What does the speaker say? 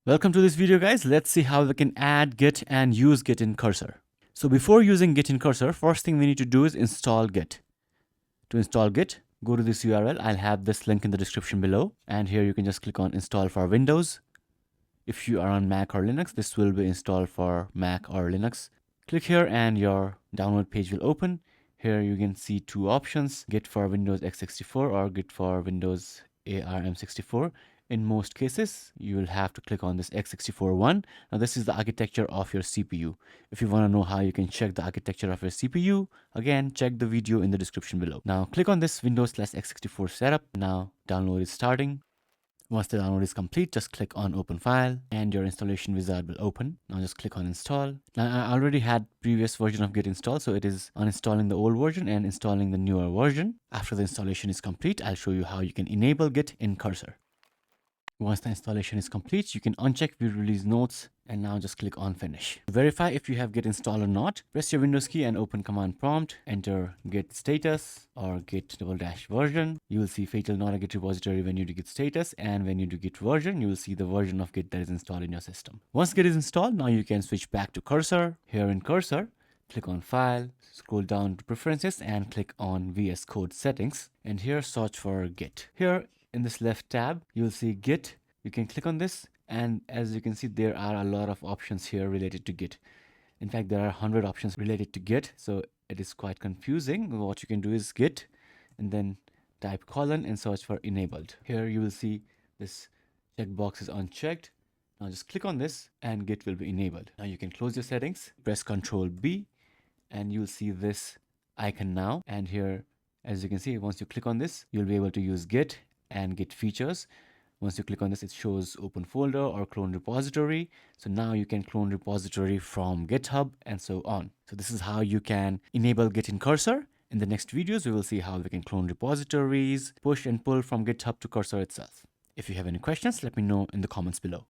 Welcome to this video, guys. Let's see how we can add Git and use Git in Cursor. So before using Git in Cursor, first thing we need to do is install Git. To install Git, go to this URL. I'll have this link in the description below. And here you can just click on install for Windows. If you are on Mac or Linux, this will be installed for Mac or Linux. Click here and your download page will open. Here you can see two options, Git for Windows x64 or Git for Windows ARM64. In most cases, you will have to click on this x64 one. Now this is the architecture of your CPU. If you want to know how you can check the architecture of your CPU, again, check the video in the description below. Now click on this Windows/x64 setup. Now download is starting. Once the download is complete, just click on open file and your installation wizard will open. Now just click on install. Now I already had previous version of Git installed, so it is uninstalling the old version and installing the newer version. After the installation is complete, I'll show you how you can enable Git in Cursor. Once the installation is complete, you can uncheck view release notes and now just click on finish. To verify if you have Git installed or not, press your Windows key and open command prompt, enter git status or git --version. You will see fatal not a Git repository when you do git status, and when you do git version, you will see the version of Git that is installed in your system. Once Git is installed, now you can switch back to Cursor. Here in Cursor, click on File, scroll down to Preferences and click on VS Code Settings, and here search for Git. Here in this left tab, you will see Git. You can click on this, and as you can see, there are a lot of options here related to Git. In fact, there are 100 options related to Git, so it is quite confusing. What you can do is Git and then type colon and search for enabled. Here you will see this checkbox is unchecked. Now just click on this and Git will be enabled. Now you can close your settings, press Ctrl B, and you'll see this icon now. And here, as you can see, once you click on this, you'll be able to use Git and Git features. Once you click on this, it shows open folder or clone repository. So now you can clone repository from GitHub and so on. So this is how you can enable Git in Cursor. In the next videos, we will see how we can clone repositories, push and pull from GitHub to Cursor itself. If you have any questions, let me know in the comments below.